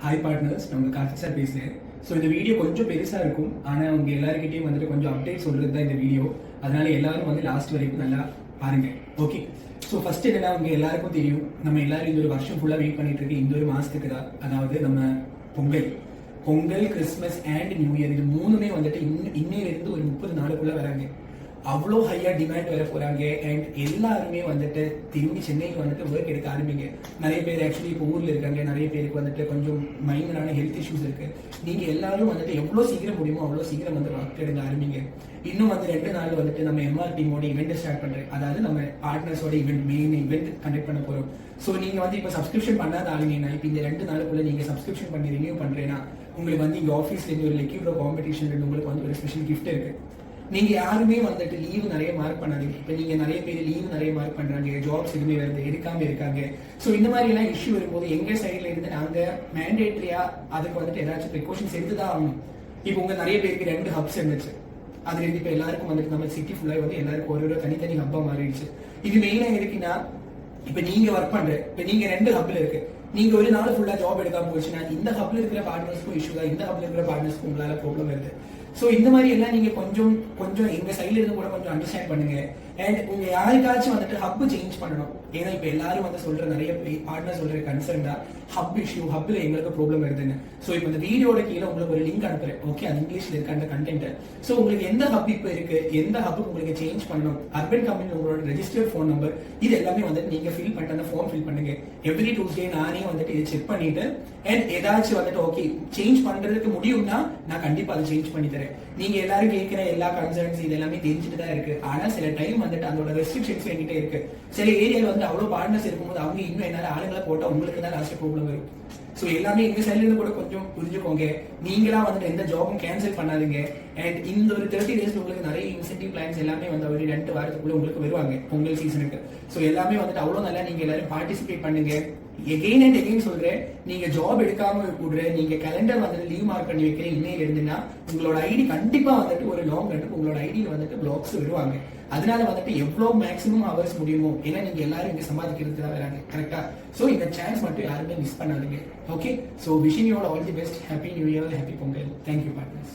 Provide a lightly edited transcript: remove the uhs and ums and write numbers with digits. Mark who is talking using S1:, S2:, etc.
S1: Hi partners, நான் உங்கள் Karthik sir பேசுகிறேன். ஸோ இந்த வீடியோ கொஞ்சம் பெருசாக இருக்கும், ஆனால் உங்கள் எல்லாருக்கிட்டையும் வந்துட்டு கொஞ்சம் அப்டேட் சொல்கிறது தான் இந்த வீடியோ. அதனால எல்லாரும் வந்து லாஸ்ட் வரைக்கும் நல்லா பாருங்க. ஓகே, ஸோ ஃபர்ஸ்ட் என்னன்னா, உங்க எல்லாருக்கும் தெரியும், நம்ம எல்லாரும் இந்த ஒரு வருஷம் ஃபுல்லாக வெயிட் பண்ணிட்டு இருக்கு இந்த ஒரு மாதத்துக்கு தான். அதாவது நம்ம Pongal, Christmas and new year, இது மூணுமே வந்துட்டு இன்னையிலிருந்து ஒரு 30 நாளுக்குள்ள வராங்க. அவ்வளோ ஹையா டிமாண்ட் வர போறாங்க. அண்ட் எல்லாருமே வந்துட்டு திரும்பி சென்னைக்கு வந்துட்டு ஒர்க் எடுக்க ஆரம்பிங்க. நிறைய பேர் ஆக்சுவலி இப்போ ஊர்ல இருக்காங்க, நிறைய பேருக்கு வந்துட்டு கொஞ்சம் மைனரான ஹெல்த் இஷ்யூஸ் இருக்கு. நீங்க எல்லாரும் வந்துட்டு எவ்வளோ சீக்கிரம் முடியுமோ அவ்வளோ சீக்கிரம் வந்து ஒர்க் எடுக்க ஆரம்பிங்க. இன்னும் வந்து 2 நாள் வந்துட்டு நம்ம எம்ஆர்டிமோட இவெண்ட் ஸ்டார்ட் பண்றேன். அதாவது நம்ம பார்ட்னர்ஸோட மெயின் இவெண்ட் கண்டக்ட் பண்ண போறோம். ஸோ நீங்க வந்து இப்போ சப்ஸ்கிரிப்ஷன் பண்ணாத ஆளுங்கன்னா, இப்போ இந்த 2 நாளுக்குள்ள நீங்க சப்ஸ்கிரிப்ஷன் பண்ணி ரினியூ பண்றேன்னா, உங்களுக்கு வந்து இங்க ஆஃபீஸ்ல இருந்து ஒரு லெக்கி ப்ரோ காம்படிஷன் உங்களுக்கு வந்து ஒரு ஸ்பெஷல் கிஃப்ட் இருக்கு. நீங்க யாருமே வந்துட்டு லீவ் நிறைய மார்க் பண்ணாதீங்க. இப்ப நீங்க நிறைய பேர் லீவ் நிறைய மார்க் பண்றாங்க, ஜாப்ஸ் எதுவுமே வருது எடுக்காம இருக்காங்க. சோ இந்த மாதிரி எல்லாம் இஷ்யூ வரும்போது எங்க சைட்ல இருந்து நாங்க மேண்டேட்டரியா அதுக்கு வந்துட்டு ஏதாச்சும் ப்ரிகாஷன்ஸ் எடுத்துதான் ஆகணும். இப்போ உங்க நிறைய பேருக்கு 2 ஹப்ஸ் இருந்துச்சு, அதுல இருந்து இப்ப எல்லாருக்கும் வந்துட்டு நம்ம சிட்டி ஃபுல்லா வந்து எல்லாருக்கும் ஒரு தனித்தனி ஹப்பா மாறிடுச்சு. இது மெயினா இருக்குன்னா, இப்ப நீங்க ஒர்க் பண்ற, இப்ப நீங்க 2 ஹப்ல இருக்கு, நீங்க ஒரு நாள் ஃபுல்லா ஜாப் எடுக்காம போச்சுன்னா இந்த ஹப்ல இருக்கிற பார்ட்னர்ஸ்க்கும் இஷ்யூ தான், இந்த ஹப்ல இருக்கிற பார்ட்னர்ஸ்க்கும் உங்களால ப்ராப்ளம் வருது. ஸோ இந்த மாதிரி எல்லாம் நீங்க கொஞ்சம் எங்க சைட்ல இருந்து கூட கொஞ்சம் அண்டர்ஸ்டாண்ட் பண்ணுங்க. அண்ட் உங்க யாருக்காச்சும் வந்துட்டு ஹப் சேஞ்ச் பண்ணணும். ஏன்னா இப்ப எல்லாரும் வந்து சொல்ற நிறைய பார்ட்னர் சொல்ற கன்சர்ன் தான் ஹப் இஷ்யூ, ஹப்ல எங்களுக்கு ப்ராப்ளம் வருதுன்னு. ஸோ இப்போ இந்த வீடியோட கீழே உங்களுக்கு ஒரு லிங்க் அனுப்புறேன். ஓகே, அது இங்கிலீஷ்ல இருக்க அந்த கண்டென்ட். ஸோ உங்களுக்கு எந்த ஹப் இப்போ இருக்கு, எந்த ஹப்புக்கு உங்களுக்கு சேஞ்ச் பண்ணணும், அர்பன் கம்பெனி உங்களோட ரெஜிஸ்டர்ட் ஃபோன் நம்பர், இது எல்லாமே வந்துட்டு நீங்க ஃபில் பண்ணிட்டு அந்த ஃபார்ம் ஃபில் பண்ணுங்க. எவ்ரி டியூஸ்டே நானே வந்துட்டு இதை செக் பண்ணிட்டு அண்ட் ஏதாச்சும் வந்துட்டு ஓகே சேஞ்ச் பண்றதுக்கு முடியும்னா நான் கண்டிப்பா அதை சேஞ்ச் பண்ணி தரேன். நீங்க எல்லாரும் கேட்கிற எல்லா கன்சர்ன்ஸ் இது எல்லாமே தெரிஞ்சுட்டு தான் இருக்கு. ஆனா சில டைம் வந்துட்டு அதோட ரெஸ்ட்ரிக்ஷன்ஸ் என்கிட்ட இருக்கு. சில ஏரியால வந்து அவ்வளவு பார்ட்னர்ஸ் இருக்கும்போது அவங்க இன்னும் என்னால ஆளுங்களை போட்டா உங்களுக்கு தான் லாஸ்ட் ப்ராப்ளம் வரும். ஸோ எல்லாமே எங்க சைட்ல இருந்து கூட கொஞ்சம் புரிஞ்சுக்கோங்க. நீங்களா வந்துட்டு எந்த ஜாபும் கேன்சல் பண்ணாதீங்க. அண்ட் இந்த ஒரு 30 டேஸ்ல உங்களுக்கு நிறைய இன்சென்டிவ் பிளான்ஸ் எல்லாமே வந்து ஒரு 2 வாரத்துக்குள்ள உங்களுக்கு வருவாங்க பொங்கல் சீசனுக்கு. ஸோ எல்லாமே வந்துட்டு அவ்வளவு நல்லா நீங்க எல்லாரும் பார்ட்டிசிபேட் பண்ணுங்க. எகெயின் அண்ட் எகெயின் சொல்றேன், நீங்க ஜாப் எடுக்காம விடுற, நீங்க கேலண்டர் வந்துட்டு லீவ் மார்க் பண்ணி வைக்கிற இன்னையில இருந்துன்னா உங்களோட ஐடி கண்டிப்பா வந்துட்டு ஒரு லாங் ரன்னுக்கு உங்களோட ஐடியில வந்துட்டு பிளாக்ஸ் வருவாங்க. அதனால வந்துட்டு எவ்வளவு மேக்ஸிமம் ஹவர்ஸ் முடியுமோ, ஏன்னா நீங்க எல்லாரும் இங்க சம்பாதிக்கிறது தான் வராங்க கரெக்டா. சோ இந்த சான்ஸ் மட்டும் யாருமே மிஸ் பண்ணாதீங்க. Okay, so wishing you all the best. Happy new year, happy Pongal. Thank you partners.